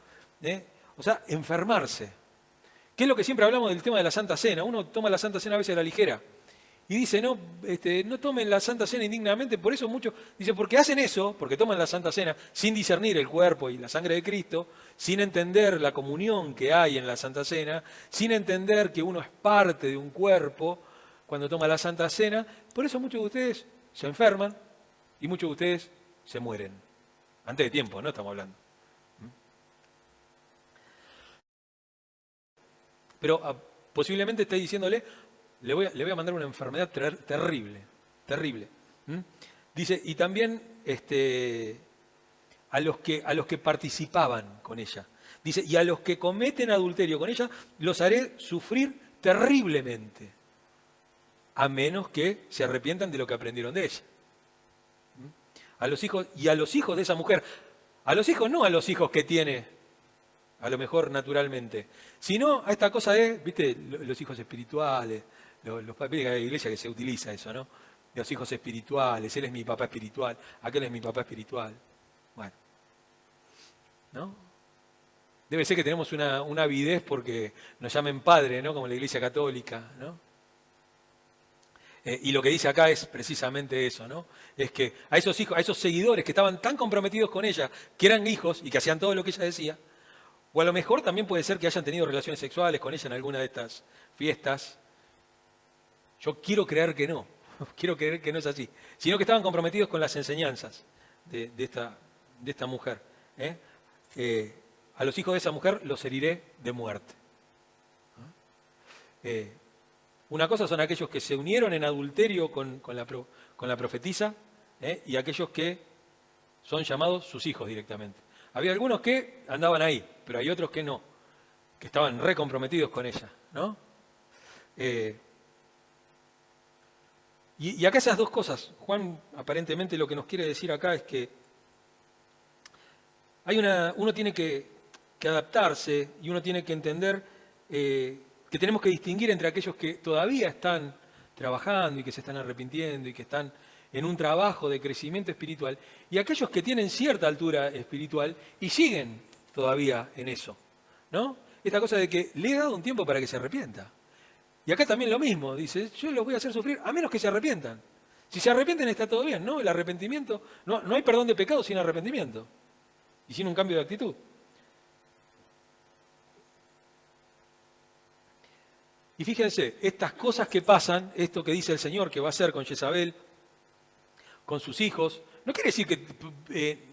o sea, enfermarse. ¿Qué es lo que siempre hablamos del tema de la Santa Cena? Uno toma la Santa Cena a veces a la ligera y dice, no tomen la Santa Cena indignamente. Por eso muchos dicen, porque hacen eso, porque toman la Santa Cena sin discernir el cuerpo y la sangre de Cristo, sin entender la comunión que hay en la Santa Cena, sin entender que uno es parte de un cuerpo cuando toma la Santa Cena. Por eso muchos de ustedes se enferman y muchos de ustedes se mueren. Antes de tiempo, ¿no? Estamos hablando. Pero posiblemente esté diciéndole, le voy a mandar una enfermedad terrible, terrible. Dice, y también a los que participaban con ella. Dice, y a los que cometen adulterio con ella, los haré sufrir terriblemente, a menos que se arrepientan de lo que aprendieron de ella. A los hijos de esa mujer, a los hijos no a los hijos que tiene, a lo mejor naturalmente, sino a esta cosa de, viste, los hijos espirituales, los papeles de la iglesia que se utiliza eso, ¿no? Los hijos espirituales, él es mi papá espiritual, aquel es mi papá espiritual. Bueno, ¿no? Debe ser que tenemos una avidez porque nos llamen padre, ¿no? Como la iglesia católica, ¿no? Y lo que dice acá es precisamente eso, ¿no? Es que a esos hijos, a esos seguidores que estaban tan comprometidos con ella, que eran hijos y que hacían todo lo que ella decía, o a lo mejor también puede ser que hayan tenido relaciones sexuales con ella en alguna de estas fiestas. Yo quiero creer que no, quiero creer que no es así, sino que estaban comprometidos con las enseñanzas de esta mujer. A los hijos de esa mujer los heriré de muerte. Una cosa son aquellos que se unieron en adulterio con la profetisa, y aquellos que son llamados sus hijos directamente. Había algunos que andaban ahí, pero hay otros que no, que estaban recomprometidos con ella, ¿no? Y acá esas dos cosas, Juan aparentemente lo que nos quiere decir acá es que uno tiene que adaptarse y uno tiene que entender que tenemos que distinguir entre aquellos que todavía están trabajando y que se están arrepintiendo y que están en un trabajo de crecimiento espiritual, y aquellos que tienen cierta altura espiritual y siguen todavía en eso, ¿no? Esta cosa de que le he dado un tiempo para que se arrepienta. Y acá también lo mismo, dice, yo los voy a hacer sufrir a menos que se arrepientan. Si se arrepienten está todo bien, ¿no? El arrepentimiento, no hay perdón de pecado sin arrepentimiento y sin un cambio de actitud. Y fíjense, estas cosas que pasan, esto que dice el Señor que va a hacer con Jezabel, con sus hijos, no quiere decir que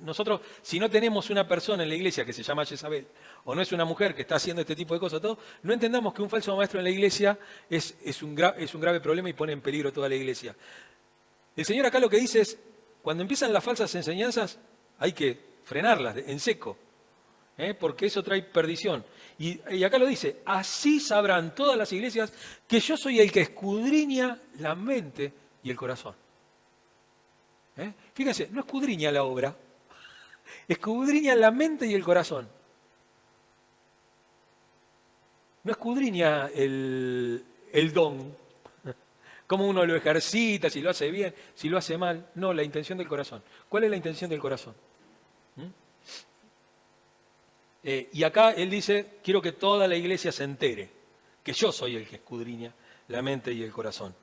nosotros, si no tenemos una persona en la iglesia que se llama Jezabel, o no es una mujer que está haciendo este tipo de cosas, todo, no entendamos que un falso maestro en la iglesia es un grave problema y pone en peligro toda la iglesia. El Señor acá lo que dice es, cuando empiezan las falsas enseñanzas, hay que frenarlas en seco, porque eso trae perdición. Y acá lo dice, así sabrán todas las iglesias que yo soy el que escudriña la mente y el corazón. Fíjense, no escudriña la obra, escudriña la mente y el corazón. No escudriña el don, cómo uno lo ejercita, si lo hace bien, si lo hace mal. No, la intención del corazón. ¿Cuál es la intención del corazón? Y acá él dice, quiero que toda la iglesia se entere, que yo soy el que escudriña la mente y el corazón.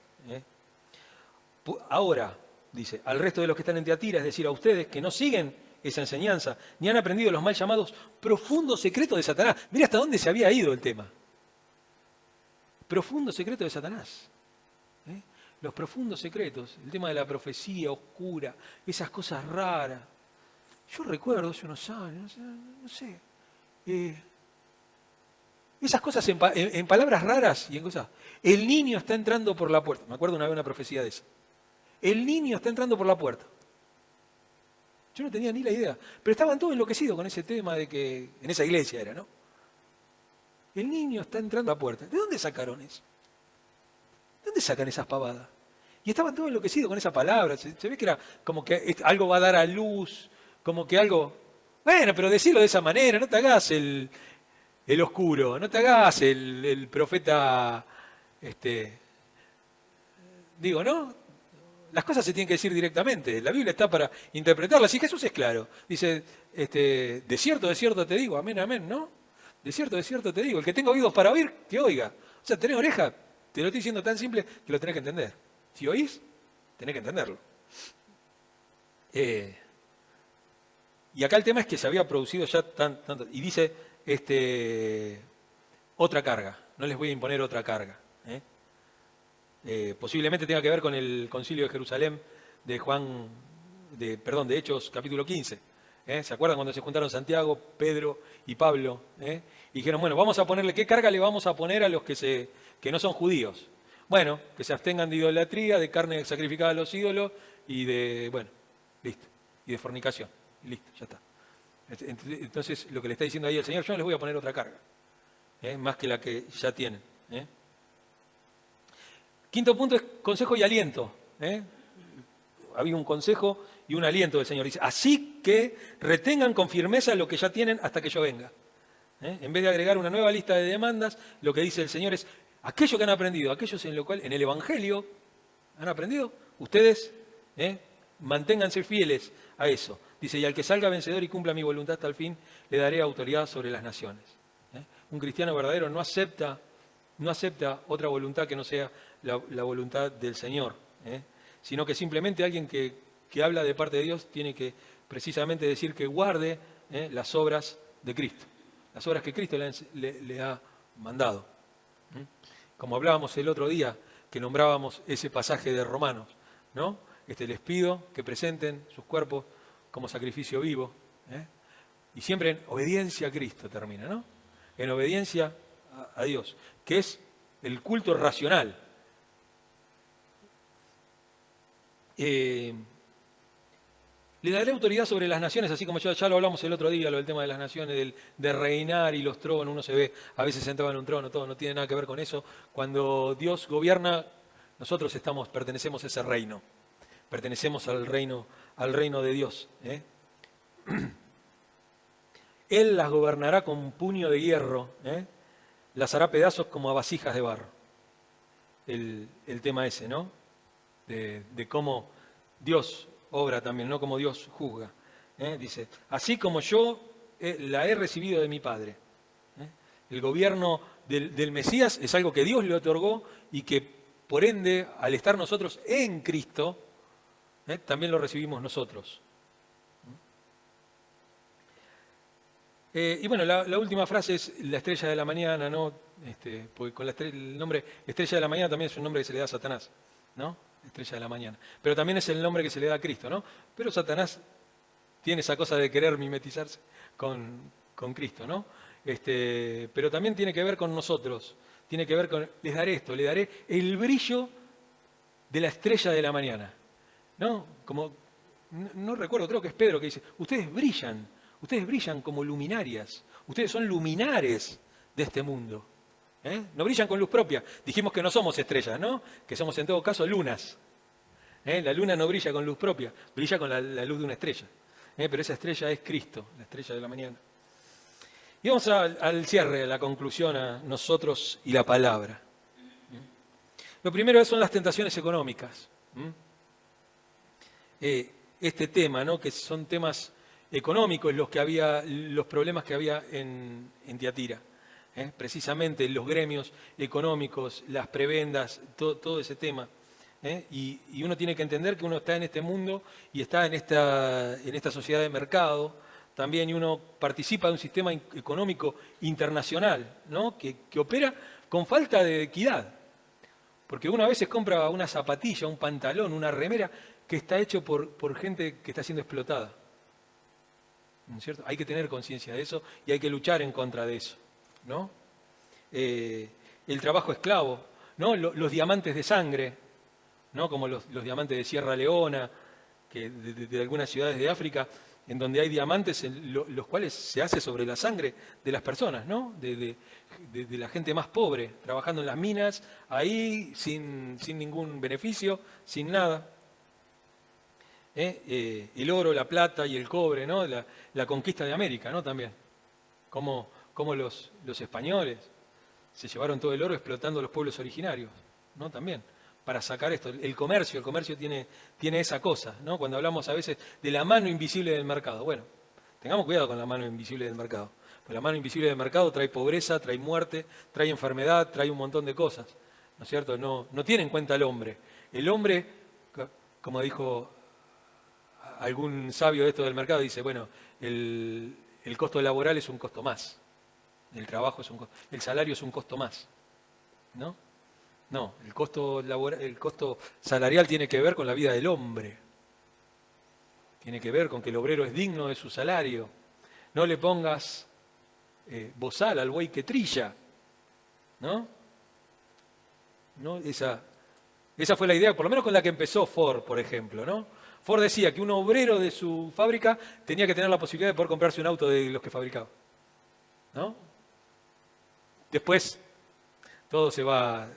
Ahora, dice, al resto de los que están en Tiatira, es decir, a ustedes que no siguen esa enseñanza, ni han aprendido los mal llamados profundos secretos de Satanás. Mira hasta dónde se había ido el tema. Profundo secreto de Satanás. Los profundos secretos, el tema de la profecía oscura, esas cosas raras. Yo recuerdo hace unos años, no sé, esas cosas en palabras raras y en cosas. El niño está entrando por la puerta. Me acuerdo una vez una profecía de esa. El niño está entrando por la puerta. Yo no tenía ni la idea, pero estaban todos enloquecidos con ese tema de que, en esa iglesia era, ¿no? El niño está entrando a la puerta. ¿De dónde sacaron eso? ¿De dónde sacan esas pavadas? Y estaban todos enloquecidos con esa palabra. Se ve que era como que algo va a dar a luz, como que algo... Bueno, pero decirlo de esa manera, no te hagas el oscuro, no te hagas el profeta, digo, ¿no? Las cosas se tienen que decir directamente. La Biblia está para interpretarlas. Y Jesús es claro. Dice, de cierto te digo, amén, amén, ¿no? De cierto te digo. El que tenga oídos para oír, que oiga. O sea, tenés oreja, te lo estoy diciendo tan simple que lo tenés que entender. Si oís, tenés que entenderlo. Y acá el tema es que se había producido ya tanto. Y dice, otra carga. No les voy a imponer otra carga. Posiblemente tenga que ver con el concilio de Jerusalén de de Hechos capítulo 15. ¿Se acuerdan cuando se juntaron Santiago, Pedro y Pablo? Y dijeron, bueno, vamos a ponerle, ¿qué carga le vamos a poner a los que no son judíos? Bueno, que se abstengan de idolatría, de carne sacrificada a los ídolos y listo, y de fornicación. Y listo, ya está. Entonces, lo que le está diciendo ahí el Señor, yo no les voy a poner otra carga, más que la que ya tienen. Quinto punto es consejo y aliento. Había un consejo y un aliento del Señor. Dice, así que retengan con firmeza lo que ya tienen hasta que yo venga. En vez de agregar una nueva lista de demandas, lo que dice el Señor es, aquello que han aprendido, aquellos en lo cual en el Evangelio han aprendido, ustedes manténganse fieles a eso. Dice, y al que salga vencedor y cumpla mi voluntad hasta el fin, le daré autoridad sobre las naciones. Un cristiano verdadero no acepta otra voluntad que no sea la voluntad del Señor, sino que simplemente alguien que habla de parte de Dios tiene que precisamente decir que guarde las obras de Cristo, las obras que Cristo le ha mandado. Como hablábamos el otro día, que nombrábamos ese pasaje de Romanos, ¿no? Les pido que presenten sus cuerpos como sacrificio vivo, y siempre en obediencia a Cristo termina, ¿no? En obediencia a Dios, que es el culto racional. Le daré autoridad sobre las naciones, así como ya lo hablamos el otro día, lo del tema de las naciones, de reinar y los tronos. Uno se ve a veces sentado en un trono, todo no tiene nada que ver con eso. Cuando Dios gobierna, nosotros pertenecemos a ese reino, pertenecemos al reino de Dios. Él las gobernará con un puño de hierro, las hará pedazos como a vasijas de barro. El tema ese, ¿no? De cómo Dios obra también, no como Dios juzga. Dice, así como yo la he recibido de mi Padre. El gobierno del Mesías es algo que Dios le otorgó y que por ende, al estar nosotros en Cristo, también lo recibimos nosotros. Y bueno, la última frase es la estrella de la mañana, ¿no? Porque con el nombre estrella de la mañana también es un nombre que se le da a Satanás, ¿no? Estrella de la mañana. Pero también es el nombre que se le da a Cristo, ¿no? Pero Satanás tiene esa cosa de querer mimetizarse con Cristo, ¿no? Pero también tiene que ver con nosotros. Tiene que ver con, les daré el brillo de la estrella de la mañana, ¿no? Como, no recuerdo, creo que es Pedro que dice, ustedes brillan como luminarias, ustedes son luminares de este mundo. No brillan con luz propia. Dijimos que no somos estrellas, ¿no? Que somos en todo caso lunas. La luna no brilla con luz propia, brilla con la luz de una estrella. Pero esa estrella es Cristo, la estrella de la mañana. Y vamos al cierre, a la conclusión, a nosotros y la palabra. Lo primero son las tentaciones económicas. Este tema, ¿no? Que son temas económicos los problemas que había en Tiatira. Precisamente los gremios económicos, las prebendas, todo ese tema. Y uno tiene que entender que uno está en este mundo y está en esta sociedad de mercado también, y uno participa de un sistema económico internacional, ¿no? que opera con falta de equidad. Porque uno a veces compra una zapatilla, un pantalón, una remera que está hecho por gente que está siendo explotada. ¿No es cierto? Hay que tener conciencia de eso y hay que luchar en contra de eso, ¿no? El trabajo esclavo, ¿no? Los diamantes de sangre, ¿no? Como los diamantes de Sierra Leona, que de algunas ciudades de África, en donde hay diamantes los cuales se hace sobre la sangre de las personas, ¿no? De la gente más pobre, trabajando en las minas, ahí sin ningún beneficio, sin nada. El oro, la plata y el cobre, ¿no? La conquista de América, ¿no? También. Como los españoles se llevaron todo el oro explotando a los pueblos originarios, ¿no? También, para sacar esto. El comercio tiene esa cosa, ¿no? Cuando hablamos a veces de la mano invisible del mercado. Bueno, tengamos cuidado con la mano invisible del mercado. Porque la mano invisible del mercado trae pobreza, trae muerte, trae enfermedad, trae un montón de cosas, ¿no es cierto? No tiene en cuenta al hombre. El hombre, como dijo algún sabio de esto del mercado, dice, bueno, el costo laboral es un costo más. El trabajo es un costo, el salario es un costo más, ¿no? No, el costo salarial tiene que ver con la vida del hombre. Tiene que ver con que el obrero es digno de su salario. No le pongas bozal al buey que trilla, ¿no? Esa fue la idea, por lo menos con la que empezó Ford, por ejemplo, ¿no? Ford decía que un obrero de su fábrica tenía que tener la posibilidad de poder comprarse un auto de los que fabricaba, ¿no? Después todo se va...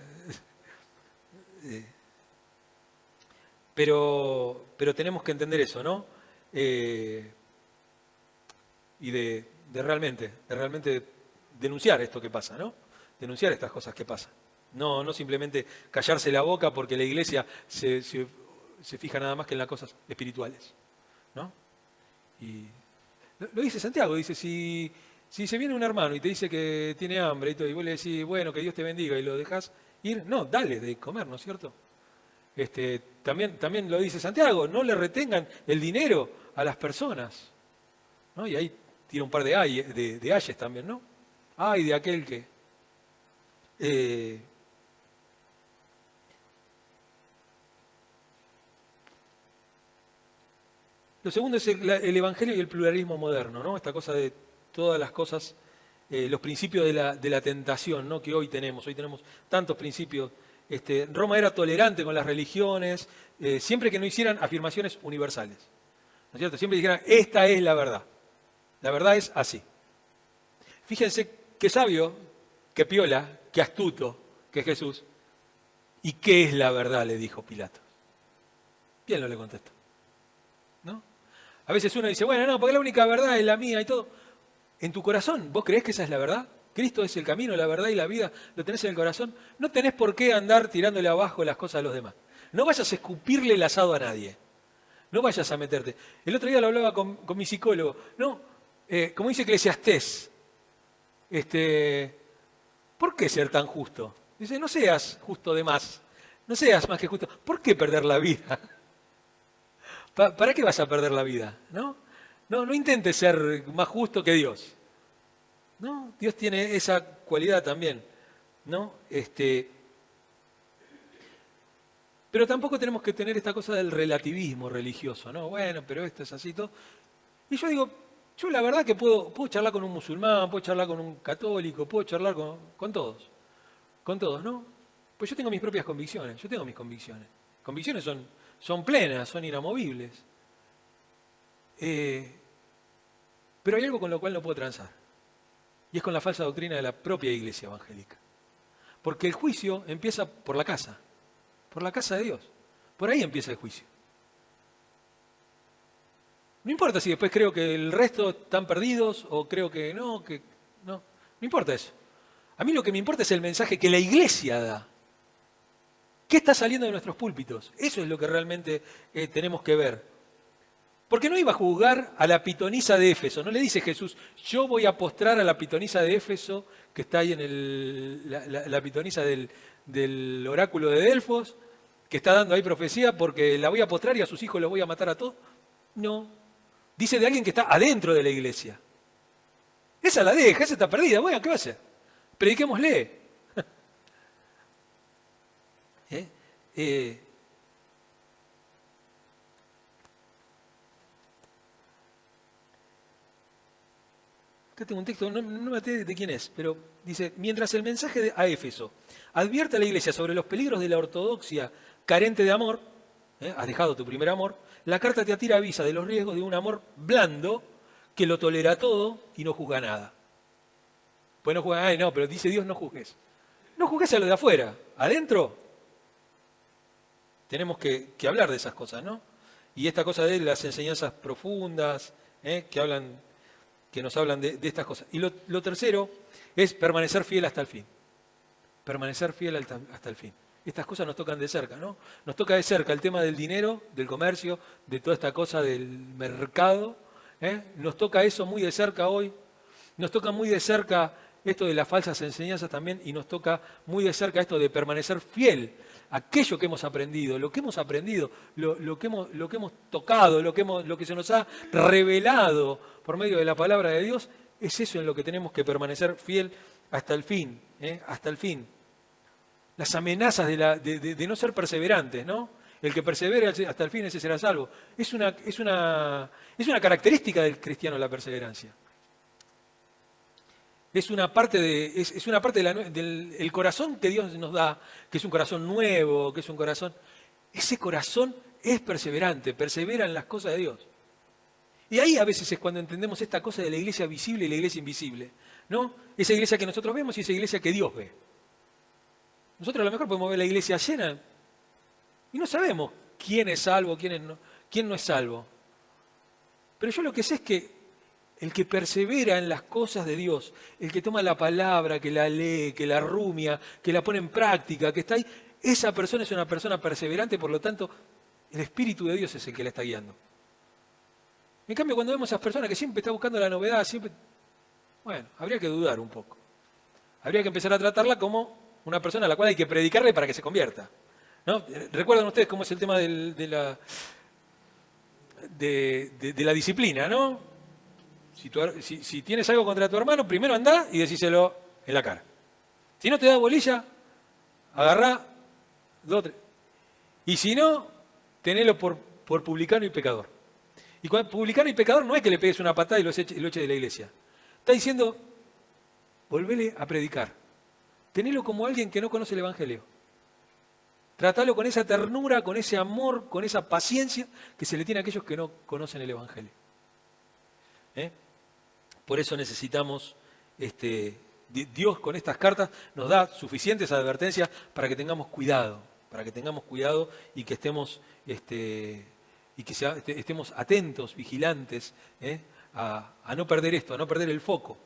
Pero tenemos que entender eso, ¿no? Y de realmente denunciar esto que pasa, ¿no? Denunciar estas cosas que pasan. No simplemente callarse la boca porque la iglesia se fija nada más que en las cosas espirituales, ¿no? Y lo dice Santiago, dice, si se viene un hermano y te dice que tiene hambre y todo, y vos le decís, bueno, que Dios te bendiga, y lo dejás ir, no, dale de comer, ¿no es cierto? También lo dice Santiago, no le retengan el dinero a las personas, ¿no? Y ahí tira un par de ayes también, ¿no? Ay de aquel que... Lo segundo es el evangelio y el pluralismo moderno, ¿no? Esta cosa de todas las cosas, los principios de la tentación, ¿no? Que hoy tenemos tantos principios. Roma era tolerante con las religiones, siempre que no hicieran afirmaciones universales, ¿no es cierto? Siempre dijeran, esta es la verdad es así. Fíjense qué sabio, qué piola, qué astuto que Jesús. ¿Y qué es la verdad?, le dijo Pilato. Bien, no le contestó, ¿no? A veces uno dice, bueno, no, porque la única verdad es la mía y todo. En tu corazón, ¿vos creés que esa es la verdad? Cristo es el camino, la verdad y la vida, lo tenés en el corazón. No tenés por qué andar tirándole abajo las cosas a los demás. No vayas a escupirle el asado a nadie. No vayas a meterte. El otro día lo hablaba con mi psicólogo. No, como dice Eclesiastés, ¿por qué ser tan justo? Dice, no seas justo de más. No seas más que justo. ¿Por qué perder la vida? ¿Para qué vas a perder la vida? No intentes ser más justo que Dios. ¿No? Dios tiene esa cualidad también, ¿no? Pero tampoco tenemos que tener esta cosa del relativismo religioso, ¿no? Bueno, pero esto es así todo. Y yo digo, yo la verdad que puedo charlar con un musulmán, puedo charlar con un católico, puedo charlar con todos. Con todos, ¿no? Pues yo tengo mis propias convicciones, yo tengo mis convicciones. Convicciones son plenas, son inamovibles. Pero hay algo con lo cual no puedo transar. Y es con la falsa doctrina de la propia iglesia evangélica. Porque el juicio empieza por la casa de Dios. Por ahí empieza el juicio. No importa si después creo que el resto están perdidos o creo que no. No importa eso. A mí lo que me importa es el mensaje que la iglesia da. ¿Qué está saliendo de nuestros púlpitos? Eso es lo que realmente tenemos que ver. Porque no iba a juzgar a la pitonisa de Éfeso. No le dice Jesús, yo voy a postrar a la pitonisa de Éfeso, que está ahí en la pitonisa del oráculo de Delfos, que está dando ahí profecía, porque la voy a postrar y a sus hijos los voy a matar a todos. No. Dice de alguien que está adentro de la iglesia. Esa la deja, esa está perdida. Bueno, ¿qué va a hacer? Prediquémosle. Acá tengo un texto, no me maté de quién es, pero dice, mientras el mensaje a Éfeso advierte a la iglesia sobre los peligros de la ortodoxia carente de amor, has dejado tu primer amor, la carta Tiatira avisa de los riesgos de un amor blando que lo tolera todo y no juzga nada. Pues no juzga, no, pero dice Dios no juzgues. No juzgues a lo de afuera, adentro tenemos que hablar de esas cosas, ¿no? Y esta cosa de las enseñanzas profundas, que nos hablan de estas cosas. Y lo tercero es permanecer fiel hasta el fin. Permanecer fiel hasta el fin. Estas cosas nos tocan de cerca, ¿no? Nos toca de cerca el tema del dinero, del comercio, de toda esta cosa del mercado. Nos toca eso muy de cerca hoy. Nos toca muy de cerca esto de las falsas enseñanzas también, y nos toca muy de cerca esto de permanecer fiel a aquello que hemos aprendido, lo que hemos aprendido, lo que hemos tocado, lo que se nos ha revelado por medio de la palabra de Dios, es eso en lo que tenemos que permanecer fiel hasta el fin, hasta el fin. Las amenazas de no ser perseverantes, ¿no? El que persevere hasta el fin, ese será salvo. Es una característica del cristiano la perseverancia. Es una parte del corazón que Dios nos da, que es un corazón nuevo, que es un corazón... Ese corazón es perseverante, persevera en las cosas de Dios. Y ahí a veces es cuando entendemos esta cosa de la iglesia visible y la iglesia invisible, ¿no? Esa iglesia que nosotros vemos y esa iglesia que Dios ve. Nosotros a lo mejor podemos ver la iglesia llena y no sabemos quién es salvo, quién no es salvo. Pero yo lo que sé es que el que persevera en las cosas de Dios, el que toma la palabra, que la lee, que la rumia, que la pone en práctica, que está ahí, esa persona es una persona perseverante, por lo tanto, el Espíritu de Dios es el que la está guiando. En cambio, cuando vemos a esas personas que siempre están buscando la novedad, bueno, habría que dudar un poco. Habría que empezar a tratarla como una persona a la cual hay que predicarle para que se convierta, ¿no? ¿Recuerdan ustedes cómo es el tema de la disciplina, no? Si tienes algo contra tu hermano, primero andá y decíselo en la cara. Si no te da bolilla, agarrá 2, 3. Y si no, tenelo por publicano y pecador. Y cuando publicano y pecador no es que le pegues una patada y lo eches de la iglesia. Está diciendo, volvele a predicar. Tenelo como alguien que no conoce el Evangelio. Tratalo con esa ternura, con ese amor, con esa paciencia que se le tiene a aquellos que no conocen el Evangelio. Por eso necesitamos, Dios con estas cartas nos da suficientes advertencias para que tengamos cuidado, y que estemos, estemos atentos, vigilantes, a no perder esto, a no perder el foco,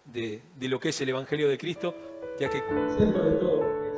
de lo que es el Evangelio de Cristo, ya que, cierto de todo,